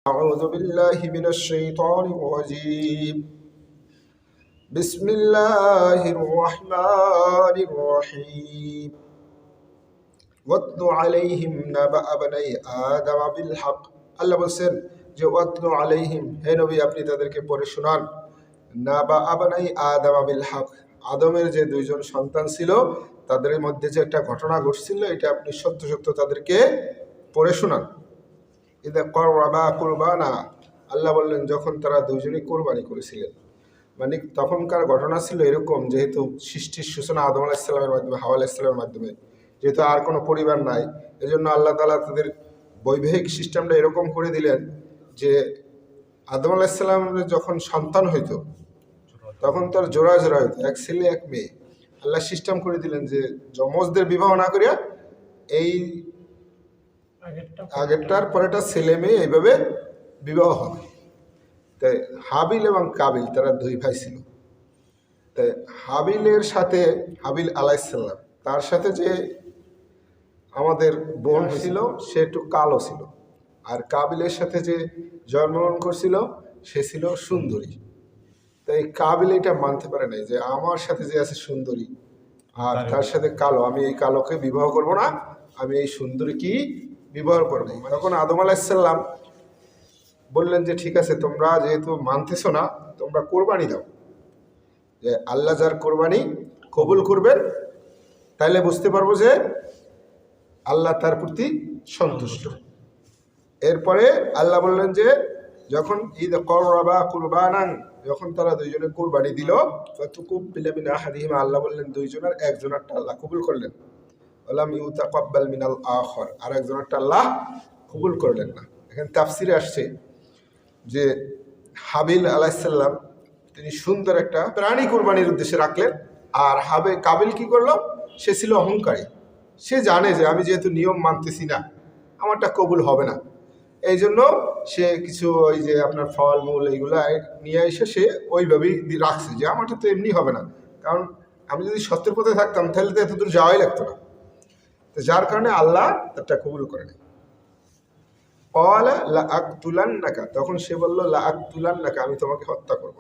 أعوذ بالله من الشيطان الرجيم بسم الله الرحمن الرحيم واتل عليهم نبأ بني آدم بالحق আল্লাহ বলছেন যে ওয়াতলু আলাইহিম, হে নবী আপনি তাদেরকে পড়ে শোনান, নাবা বানাই আদম বিল হক, আদমের যে দুইজন সন্তান ছিল তাদের মধ্যে যে একটা ঘটনা ঘটছিল এটা আপনি সত্য সত্য তাদেরকে পড়ে শোনান। ইদা করবা কুরবানা, আল্লাহ বললেন যখন তারা দুইজনই কোরবানি করেছিলেন। মানে তখনকার ঘটনা ছিল এরকম, যেহেতু সৃষ্টির সূচনা আদম আলাইহিসসালামের মাধ্যমে, হাওয়া আলাইহিসসালামের মাধ্যমে, যেহেতু আর কোনো পরিবার নাই, এজন্য আল্লাহ তাআলা তাদের বৈবাহিক সিস্টেমটা এরকম করে দিলেন যে আদম আলাইহিসসালামের যখন সন্তান হইতো তখন তার জোড়া জোড়া হইতো, এক ছেলে এক মেয়ে। আল্লাহ সিস্টেম করে দিলেন যে যমজদের বিবাহ না করিয়া এই আগেরটার পরেটা ছেলে মেয়ে এইভাবে বিবাহ হবে। তাই হাবিল এবং কাবিল তারা দুই ভাই ছিল। তাই হাবিলের সাথে হাবিল আলাইহিসসালাম, তার সাথে যে আমাদের বোন ছিল সে একটু কালো ছিল, আর কাবিলের সাথে যে জন্মগ্রহণ করছিল সে ছিল সুন্দরী। তাই কাবিল এটা মানতে পারে নাই যে আমার সাথে যে আছে সুন্দরী আর তার সাথে কালো, আমি এই কালোকে বিবাহ করব না, আমি এই সুন্দরীকে বিবাহ করবো। তখন আদম আলাইহিসসালাম বললেন যে ঠিক আছে, তোমরা যেহেতু মানতেছো না, তোমরা কোরবানি দাও, যে আল্লাহ যার কোরবানি কবুল করবেন তাইলে বুঝতে পারবো যে আল্লাহ তার প্রতি সন্তুষ্ট। এরপরে আল্লাহ বললেন যে যখন ঈদ করবা কুরবানান, যখন তারা দুইজনে কোরবানি দিল, ফাতুকুব্বিলা মিন আহাদিহিমা, আল্লাহ বললেন দুইজনের একজনেরটা আল্লাহ কবুল করলেন, ওয়ালাম ইউতাকাব্বাল মিনাল আখর, আর একজনেরটা আল্লাহ কবুল করলেন না। এখানে তাফসিরে আসছে যে হাবিল আলাইহিসসালাম তিনি সুন্দর একটা প্রাণী কোরবানির উদ্দেশ্যে রাখলেন, আর কাবিল কি করলো, সে ছিল অহংকারী, সে জানে যে আমি যেহেতু নিয়ম মানতেছি না আমারটা কবুল হবে না, এই জন্য সে কিছু ওই যে আপনার ফল মূল এইগুলো নিয়ে এসে সে ওইভাবেই রাখছে যে আমারটা তো এমনি হবে না, কারণ আমি যদি সত্যের পথে থাকতাম তাহলে তো এতদূর যাওয়াই লাগতো না। তো যার কারণে আল্লাহ তারটা কবুল করে নেয়। তখন সে বলল লা আকতুলান্নাকা, আমি তোমাকে হত্যা করব।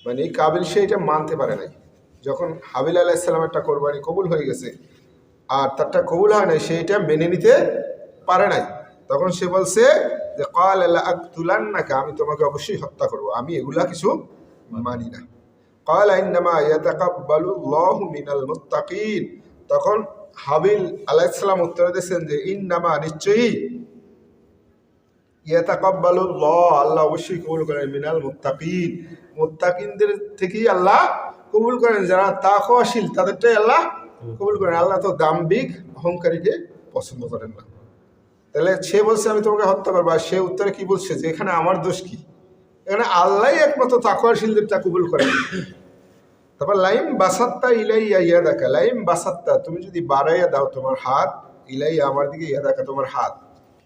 মানে কাবিল সে এটা মানতে পারে নাই, যখন হাবিল আলাইহিসসালামের কোরবানি কবুল হয়ে গেছে আর তারটা কবুল হয় নাই, সে এটা মেনে নিতে পারে নাই। তখন সে বলছে যে ক্বালা লা আকতুলান্নাকা, আমি তোমাকে অবশ্যই হত্যা করব, আমি এগুলা কিছু মানি না। ক্বালা ইন্নামা ইয়াতাকাব্বালুল্লাহু মিনাল মুত্তাকিন, তখন হাবিল আলাইহিসসালাম উত্তর দিয়েছেন যে ইন্নামা, নিশ্চয়ই, ইয়াতাকাব্বালুল্লাহ, আল্লাহ অবশ্যই কবুল করেন, মিনাল মুত্তাকিন, মুত্তাকিনদের থেকেই আল্লাহ কবুল করেন, যারা তাকওয়াশীল তাদেরটাই আল্লাহ কবুল করেন। আল্লাহ তো দাম্ভিক অহংকারীকে পছন্দ করেন না। তাহলে সে বলছে আমি তোমাকে হত্যা করবো, আর সে উত্তরে কি বলছে যে এখানে আমার দোষ কি, এখানে আল্লাহই একমাত্র তাকওয়াশীলদেরটা কবুল করেন। তারপর লাইম বাসাত্তা ইলাইয়া ইয়াদাকা, লাইম বাসাত্তা, তুমি যদি বাড়াইয়া দাও তোমার হাত, ইলাইয়া আমার দিকে, ইয়াদাকা তোমার হাত,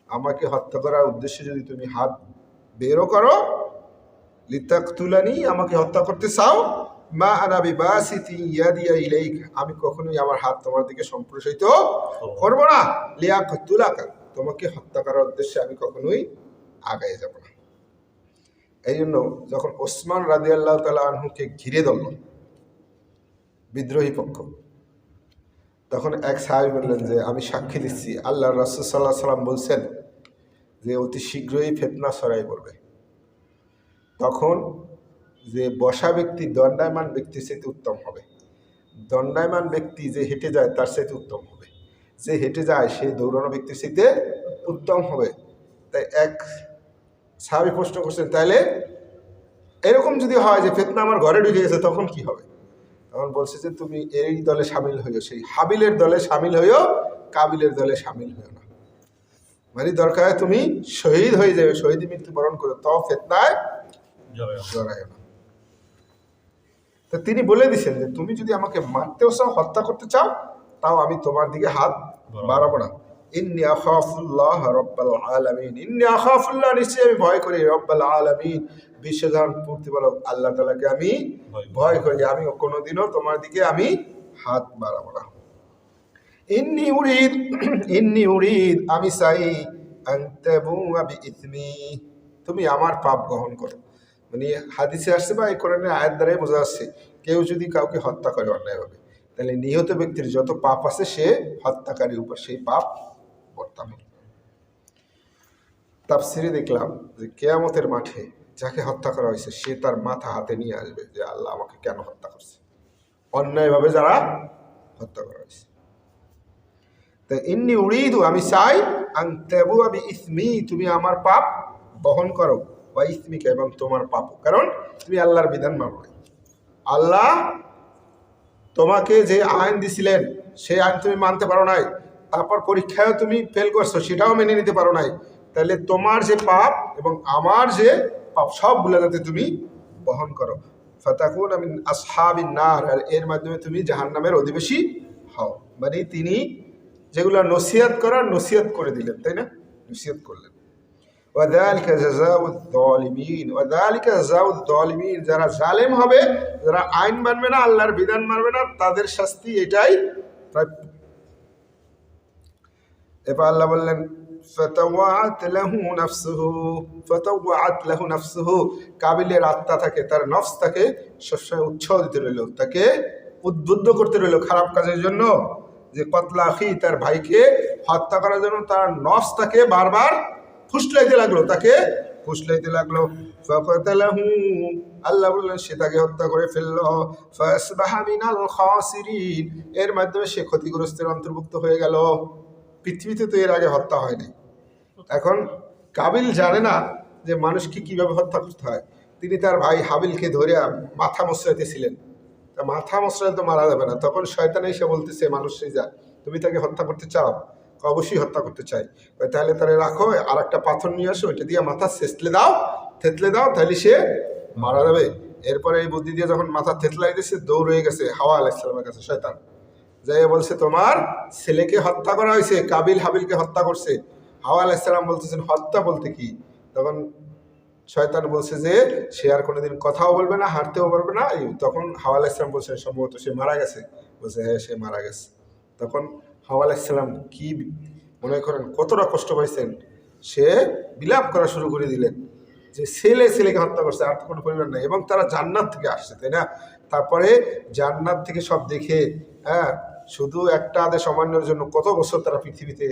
আমাকে হত্যা করার উদ্দেশ্যে যদি তুমি হাত বেরো করো, লিতাকতুলানি, আমাকে হত্যা করতে চাও, মা আনা বিবাসিতি ইয়াদিয়া ইলাইক, আমি কখনোই আমার হাত তোমার দিকে সম্প্রসারিত করব না, লিয়াকতুলাকা, তোমাকে হত্যা করার উদ্দেশ্যে আমি কখনোই আগায় যাব না। এই জন্য যখন ওসমান রাদিয়াল্লাহু তাআলা আনহুকে ঘিরে ধরল বিদ্রোহী পক্ষ, তখন এক সাহাবী বললেন যে আমি সাক্ষী দিচ্ছি আল্লাহর রাসূল সাল্লাল্লাহু আলাইহি ওয়াসাল্লাম বলছেন যে অতি শীঘ্রই ফিতনা ছড়াই পড়বে। তখন যে বসা ব্যক্তি দণ্ডায়মান ব্যক্তির চাইতে উত্তম হবে, দণ্ডায়মান ব্যক্তি যে হেঁটে যায় তার চাইতে উত্তম হবে, যে হেঁটে যায় সে দৌড়ানো ব্যক্তির চাইতে উত্তম হবে। তাই এক সাহাবী প্রশ্ন করছেন, তাইলে এরকম যদি হয় যে ফিতনা আমার ঘরে ঢুকে গেছে তখন কি হবে? তখন বলছে যে তুমি এই দলে সামিল হইও, সেই হাবিলের দলে সামিল হইও, কাবিলের দলে সামিল হইও না। মানে দরকার তুমি শহীদ হয়ে যাবে, শহীদ মৃত্যুবরণ করে, তাও ফিতনায় জড়ায় না। তো তিনি বলে দিচ্ছেন যে তুমি যদি আমাকে মারতেও চাও, হত্যা করতে চাও, তাও আমি তোমার দিকে হাত বাড়াবো না। ইন্নী আখাফুল্লাহ রাব্বাল আলামিন, ইন্নী আখাফুল্লাহ, নিশ্চয়ই আমি ভয় করি, রাব্বাল আলামিন, বিশ্বজাহান প্রতিপালক আল্লাহ তাআলাকে আমি ভয় করি, আমি কোনোদিনও তোমার দিকে আমি হাত বাড়াবো না। ইন্নী উরিদ, আমি চাই আন তাবুআ বিইসমি, তুমি আমার পাপ গ্রহণ করো। মানে হাদিসে আসছে বা এই কোরআনের আয়াত দ্বারাই বোঝা যাচ্ছে, কেউ যদি কাউকে হত্যা করে অন্যায়ভাবে, তাহলে নিহত ব্যক্তির যত পাপ আছে সে হত্যাকারীর উপর সেই পাপ বর্তাবে। তাফসিরে দেখলাম যে কেয়ামতের মাঠে যাকে হত্যা করা হয়েছে সে তার মাথা হাতে নিয়ে আসবে যে আল্লাহ আমাকে কেন হত্যা করছে, অন্যায়ভাবে যারা হত্যা করা হয়েছে। তো ইন্নি উরিদু, আমি চাই, আনতাবু আবি ইসমি, তুমি আমার পাপ বহন করো, বা ইসমিকে, এবং তোমার পাপ, কারণ তুমি আল্লাহর বিধান মানো নাই। আল্লাহ তোমাকে যে আইন দিছিলেন সেই আইন তুমি মানতে পারো নাই, তারপর পরীক্ষায়ও তুমি ফেল করছো, সেটাও মেনে নিতে পারো নাই। তাহলে তোমার যে পাপ এবং আমার যে পাপ সবগুলো যাতে তুমি বহন করো, ফাতাকুন মিন আসহাবিন নার, আর এর মাধ্যমে তুমি জাহান্নামের অধিবাসী হও। মানে তিনি যেগুলো নসিহত করার নসিহত করে দিলেন, তাই না, নসিহত করলেন। ওয়াযালিকা জাযাউয যালিমিন, ওয়াযালিকা জাযাউয যালিমিন, যারা জালেম হবে, যারা আইন মানবে না, আল্লাহর বিধান মানবে না, তাদের শাস্তি এটাই প্রাপ্য। এবার আল্লাহ বললেন ফাতাওয়াত লাহু নাফসুহু, কাবিলের আত্মা থাকে, তার নফস তাকে সবসময় উৎসাহ দিতে রইল, তাকে উদ্বুদ্ধ করতে রইল খারাপ কাজের জন্য, যে কতলা আখি, তার ভাইকে হত্যা করার জন্য তার নফস তাকে বারবার ফুসলাইতে লাগলো, তাকে ফুসলাইতে লাগলো। ফাকাতালাহু, আল্লাহ বললেন সে তাকে হত্যা করে ফেললো। ফাসবাহা মিনাল খাসিরিন, এর মাধ্যমে সে ক্ষতিগ্রস্তের অন্তর্ভুক্ত হয়ে গেল। পৃথিবীতে তো এর আগে হত্যা হয়নি। এখন কাবিল জানে না যে মানুষকে কিভাবে হত্যা করতে হয়। তিনি তার ভাই হাবিলকে ধরে মাথা মশরাইতেছিলেন, তা মাথা মশরাইতে তো মারা যাবে না। তখন শয়তান এসে বলতেছে মানুষে, যা তুমি তাকে হত্যা করতে চাও? অবশ্যই হত্যা করতে চাই। তাহলে তাহলে রাখো, আর একটা পাথর নিয়ে আসো, ওইটা দিয়ে মাথা থেতলে দাও, তাহলে সে মারা যাবে। এরপরে এই বুদ্ধি দিয়ে যখন মাথা থেতলাই দিয়েছে, দৌড় হয়ে গেছে হাওয়া আলাইহিস সালামের কাছে শয়তান, যাই বলছে তোমার ছেলেকে হত্যা করা হয়েছে, কাবিল হাবিলকে হত্যা করছে। হাওয়া আলাইহিস সালাম বলতেছেন হত্যা বলতে কি? তখন শয়তান বলছে যে সে আর কোনোদিন কথাও বলবে না, হাঁটতেও পারবে না। তখন হাওয়া আলাইহিস সালাম বলছে সম্ভবত সে মারা গেছে। বলছে হ্যাঁ, সে মারা গেছে। তখন হাওয়া আলাইহিস সালাম কি মনে করেন কতটা কষ্ট পাইছেন, সে বিলাপ করা শুরু করে দিলেন যে ছেলেকে হত্যা করছে, আর তো কোনো পরিবার নাই, এবং তারা জান্নাত থেকে আসছে, তাই না? তারপরে জান্নাত থেকে সব দেখে, হ্যাঁ, শুধু একটা আদেশ অমান্যের জন্য কত বছর তারা পৃথিবীতে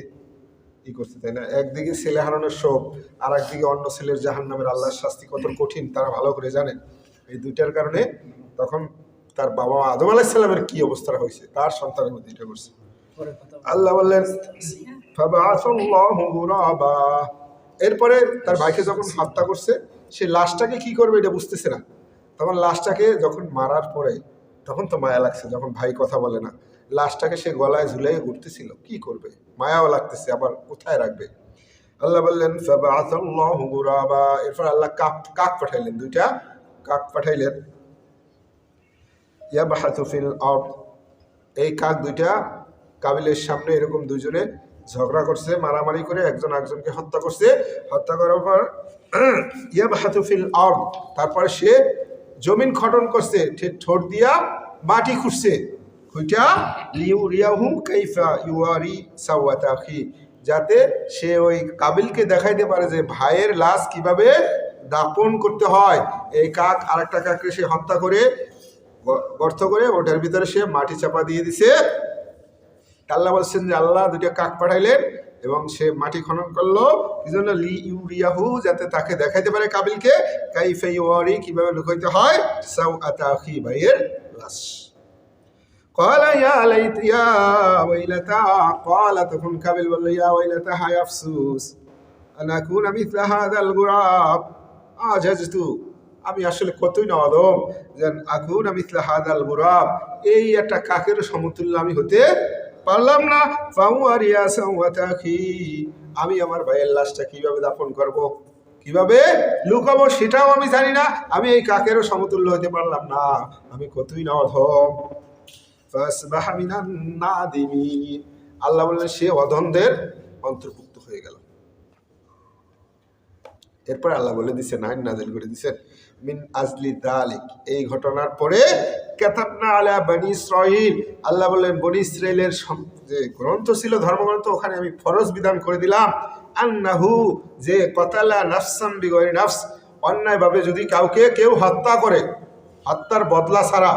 ই করছে, তাই না? একদিকে ছেলে হারানোর শোক, আর একদিকে অন্য ছেলের জাহান্নামের আল্লাহর শাস্তি কত কঠিন তারা ভালো করে জানেন। এই দুইটার কারণে তখন তার বাবা আদম আলাইহিস সালামের কি অবস্থা হয়েছে, তার সন্তানের মধ্যে এটা করছে। আল্লাহ বললেন ফাবাআসাল্লাহু গুরাবা, এরপরে তার ভাইকে যখন হত্যা করছে, সে লাশটাকে কি করবে এটা বুঝতেছে না। তখন লাশটাকে যখন মারার পরে, তখন তো মায়া লাগছে, যখন ভাই কথা বলে না, লাশটাকে সে গলায় ঝুলাই ঘুরতেছিল, কি করবে, মায়াও লাগতেছে, আবার কোথায় রাখবে। আল্লাহ বললেন ফাবাআসাল্লাহু গুরাবা, এরপর আল্লাহ কাক পাঠাইলেন, দুইটা কাক পাঠাইলেন। ইয়াবহাতু ফিল আরদ, এই কাক দুইটা কাবিলের সামনে এরকম দুইজনে ঝগড়া করছে, মারামারি করে একজন একজনকে হত্যা করছে। হত্যা করার পর ইয়াবহাতু ফিল আরদ, তারপরে সে জমিন খনন করছে, ঠোঁট দিয়া মাটি খুঁড়ছে, খুঁটা লিউরিয়াহু কাইফা ইউয়ারি সাওয়াতা আখি, যাতে সে ওই কাবিলকে দেখাইতে পারে যে ভাইয়ের লাশ কিভাবে দাপন করতে হয়। এই কাক আরেকটা কাককে সে হত্যা করে গর্ত করে ওটার ভিতরে সে মাটি চাপা দিয়ে দিছে। আল্লাহ বলছেন যে আল্লাহ দুইটা কাক পাঠাইলেন এবং সে মাটি খনন করলো, কি জন্য? লি ইউরিয়াহু, যাতে তাকে দেখাইতে পারে কাবিলকে কাইফা ইউয়ারি, কিভাবে লুকাইতে হয় সাওআতা আখি, ভাইয়ের লাশ। ক্বালা ইয়া লাইতা ইয়া ওয়াইলাতা, ক্বালা, তখন কাবিল বলল ইয়া ওয়াইলাতা, হায় আফসোস, আন আকুনা মিথলা হাযাল গুরাব, আজাজতু, আমি আসলে কতই না অদম, যেন আকুনা মিথলা হাযাল গুরাব, এই একটা কাকের সমতুল্য আমি হতে পারলাম না। ফাওয়ারিয়া সাওয়াতা আখি, আমি আমার ভাইয়ের লাশটা কিভাবে দাফন করব, কিভাবে লুকাবো সেটাও আমি জানি না, আমি এই কাকেরও সমতুল্য হতে পারলাম না, আমি কতই না অধম। ফাসবাহা মিনান নাদিমিন, আল্লাহ বললেন সে অধমদের অন্তর্ভুক্ত হয়ে গেল। এরপর আল্লাহ বলে দিচ্ছেন, আইন নাযিল করে দিচ্ছেন, মিন আজলি যালিক, এই ঘটনার পরে কাতাবনা আলা বনি ইসরাঈল, আল্লাহ বললেন বনি ইসরাইলের যে গ্রন্থ ছিল, ধর্মগ্রন্থ, ওখানে আমি ফরজ বিধান করে দিলাম, আন্নাহু যে কতালা নাফসাম বিগয়রি নাফস, অন্যায়ভাবে যদি কাউকে কেউ হত্যা করে, হত্যার বদলা ছাড়া,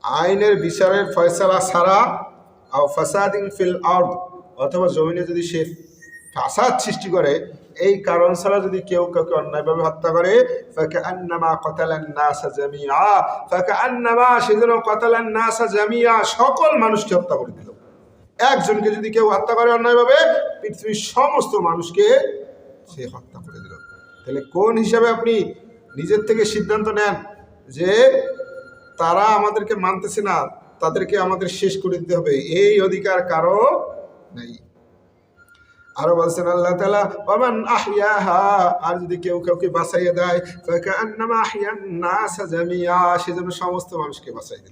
আইনের বিচারের ফয়সালা ছাড়া, আও ফাসাদিন ফিল আরদ, অথবা জমিনে যদি সে ফাসাদ সৃষ্টি করে, এই কারণ ছাড়া যদি কেউ কাউকে অন্যায়ভাবে হত্যা করে, ফাকান্নামা কাতালান নাসা জামিআ, ফাকান্নামা সেজন্য কাতালান নাসা জামিআ, সকল মানুষকে হত্যা করে দিল। একজনকে যদি কেউ হত্যা করে অন্যায়ভাবে, পৃথিবীর সমস্ত মানুষকে সে হত্যা করে দিল। তাহলে কোন হিসাবে আপনি নিজের থেকে সিদ্ধান্ত নেন যে তারা আমাদেরকে মানতেছে না, তাদেরকে আমাদের শেষ করে দিতে হবে, এই অধিকার কারো নেই। আরো বলছেন আল্লাহ তাআলা, ওয়ামান আহইয়াহা, আর যদি কেউ কাউকে বাঁচাইয়া দেয়, ফাকান্নামা আহইয়ান নাস জামিআ, সেজন্য সমস্ত মানুষকে বাঁচাই দিল।